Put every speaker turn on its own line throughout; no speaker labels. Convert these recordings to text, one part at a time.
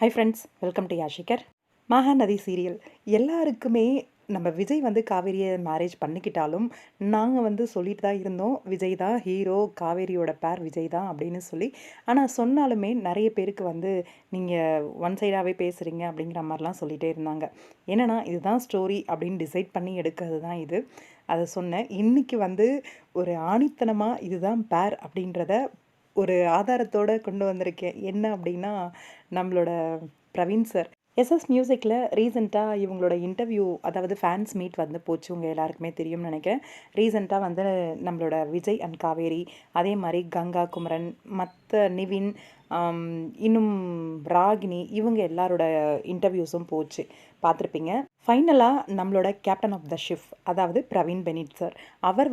High friends, welcome to Yashikar. Mahanadhi serial எல்லாருக்குமே நம்ம விஜய் வந்து காவேரியை மேரேஜ் பண்ணிக்கிட்டாலும் நாங்கள் வந்து சொல்லிட்டு தான் இருந்தோம், விஜய் தான் ஹீரோ, காவேரியோட பேர் விஜய் தான் அப்படின்னு சொல்லி. ஆனால் சொன்னாலுமே நிறைய பேருக்கு வந்து நீங்கள் ஒன் சைடாகவே பேசுகிறீங்க அப்படிங்கிற மாதிரிலாம் சொல்லிகிட்டே இருந்தாங்க. என்னென்னா இதுதான் ஸ்டோரி அப்படின்னு டிசைட் பண்ணி எடுக்கிறது தான் இது. அதை சொன்னேன். இன்றைக்கி வந்து ஒரு ஆணித்தனமாக இதுதான் பேர் அப்படின்றத ஒரு ஆதாரத்தோடு கொண்டு வந்திருக்கேன். என்ன அப்படின்னா, நம்மளோட பிரவீன் சார் எஸ்எஸ் மியூசிக்கில் ரீசெண்டாக இவங்களோட இன்டர்வியூ, அதாவது ஃபேன்ஸ் மீட் வந்து போச்சு. உங்கள் எல்லாருக்குமே தெரியும்னு நினைக்கிறேன். ரீசெண்டாக வந்து நம்மளோட விஜய் அண்ட் காவேரி, அதே மாதிரி கங்கா குமரன், மற்ற நிவின், இன்னும் ராகினி, இவங்க எல்லாரோட இன்டர்வியூஸும் போச்சு, பார்த்துருப்பீங்க. ஃபைனலாக நம்மளோட கேப்டன் ஆஃப் த ஷிப், அதாவது பிரவீன் பெனிட் சார், அவரை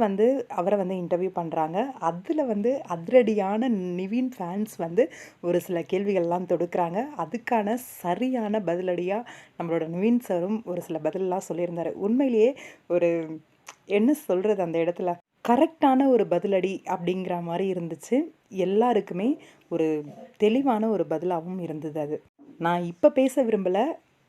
வந்து இன்டர்வியூ பண்ணுறாங்க. அதில் வந்து அதிரடியான நிவின் ஃபேன்ஸ் வந்து ஒரு சில கேள்விகள்லாம் தொடுக்கிறாங்க. அதுக்கான சரியான பதிலடியாக நம்மளோட நிவின் சாரும் ஒரு சில பதிலெலாம் சொல்லியிருந்தார். உண்மையிலேயே ஒரு என்ன சொல்கிறது, அந்த இடத்துல கரெக்டான ஒரு பதிலடி அப்படிங்கிற மாதிரி இருந்துச்சு. எல்லாருக்குமே ஒரு தெளிவான ஒரு பதிலாகவும் இருந்தது. அது நான் இப்போ பேச விரும்பலை,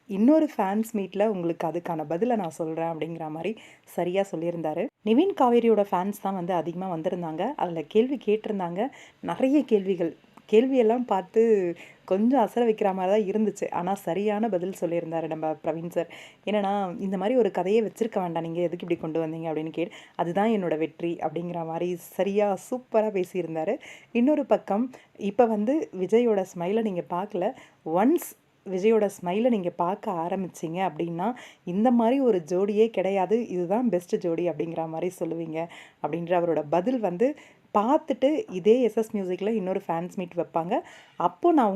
இன்னொரு ஃபேன்ஸ் மீட்டில் உங்களுக்கு அதுக்கான பதிலை நான் சொல்கிறேன் அப்படிங்கிற மாதிரி சரியாக சொல்லியிருந்தாரு. நிவின் காவேரியோட ஃபேன்ஸ் தான் வந்து அதிகமாக வந்திருந்தாங்க. அதில் கேள்வி கேட்டிருந்தாங்க. நிறைய கேள்வியெல்லாம் பார்த்து கொஞ்சம் அசர வைக்கிற மாதிரி தான் இருந்துச்சு. ஆனால் சரியான பதில் சொல்லியிருந்தார் நம்ம பிரவீன் சார். என்னென்னா, இந்த மாதிரி ஒரு கதையை வச்சுருக்க வேண்டாம், நீங்கள் எதுக்கு இப்படி கொண்டு வந்தீங்க அப்படின்னு அதுதான் என்னோடய வெற்றி அப்படிங்கிற மாதிரி சரியாக சூப்பராக பேசியிருந்தார். இன்னொரு பக்கம் இப்போ வந்து விஜயோட ஸ்மைலை நீங்கள் பார்க்கல. ஒன்ஸ் விஜயோட ஸ்மைலை நீங்கள் பார்க்க ஆரம்பிச்சிங்க அப்படின்னா, இந்த மாதிரி ஒரு ஜோடியே கிடையாது, இதுதான் பெஸ்ட் ஜோடி அப்படிங்கிற மாதிரி சொல்லுவீங்க அப்படின்ற அவரோட பதில் வந்து பார்த்துட்டு இதே எஸ்எஸ் மியூசிக்கில் இன்னொரு ஃபேன்ஸ் மீட் வைப்பாங்க, அப்போது நான்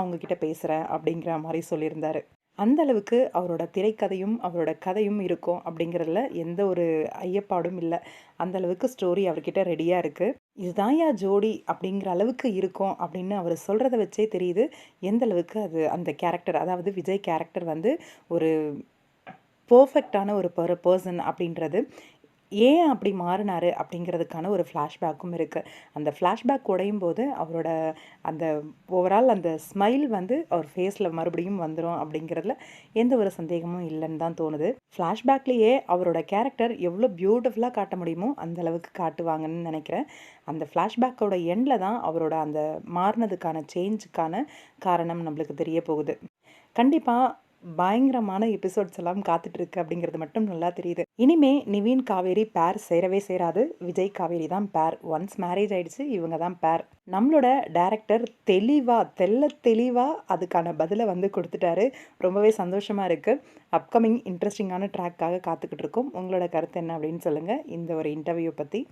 உங்ககிட்ட பேசுகிறேன் அப்படிங்கிற மாதிரி சொல்லியிருந்தார். அந்த அளவுக்கு அவரோட திரைக்கதையும் அவரோட கதையும் இருக்கும் அப்படிங்கிறதுல எந்த ஒரு ஐயப்பாடும் இல்லை. அந்த அளவுக்கு ஸ்டோரி அவர்கிட்ட ரெடியாக இருக்குது. இதுதான் யா ஜோடி அப்படிங்கிற அளவுக்கு இருக்கும் அப்படின்னு அவர் சொல்கிறத வச்சே தெரியுது எந்த அளவுக்கு அது அந்த கேரக்டர், அதாவது விஜய் கேரக்டர் வந்து ஒரு பர்ஃபெக்டான ஒரு பர்சன் அப்படின்றது. ஏன் அப்படி மாறினார் அப்படிங்கிறதுக்கான ஒரு ஃப்ளாஷ்பேக்கும் இருக்குது. அந்த ஃப்ளாஷ்பேக் உடையும் போது அவரோட அந்த ஓவரால் அந்த ஸ்மைல் வந்து அவர் ஃபேஸில் மறுபடியும் வந்துடும் அப்படிங்கிறதுல எந்த ஒரு சந்தேகமும் இல்லைன்னு தான் தோணுது. ஃப்ளாஷ்பேக்லேயே அவரோட கேரக்டர் எவ்வளோ பியூட்டிஃபுல்லாக காட்ட முடியுமோ அந்த அளவுக்கு காட்டுவாங்கன்னு நினைக்கிறேன். அந்த ஃப்ளாஷ்பேக்கோட எண்டில் தான் அவரோட அந்த மாறினதுக்கான சேஞ்சுக்கான காரணம் நம்மளுக்கு தெரிய போகுது. கண்டிப்பாக பயங்கரமான எபிசோட்ஸ் எல்லாம் காத்துட்ருக்கு அப்படிங்கிறது மட்டும் நல்லா தெரியுது. இனிமே நிவின் காவேரி பேர் சேரவே சேராது. விஜய் காவேரி தான் பேர். ஒன்ஸ் மேரேஜ் ஆயிடுச்சு, இவங்க தான் பேர். நம்மளோட டைரக்டர் தெளிவாக அதுக்கான பதிலை வந்து கொடுத்துட்டாரு. ரொம்பவே சந்தோஷமாக இருக்குது. அப்கமிங் இன்ட்ரெஸ்டிங்கான ட்ராக்காக காத்துக்கிட்டு இருக்கோம். உங்களோட கருத்து என்ன அப்படின்னு சொல்லுங்கள் இந்த ஒரு இன்டர்வியூ பற்றி.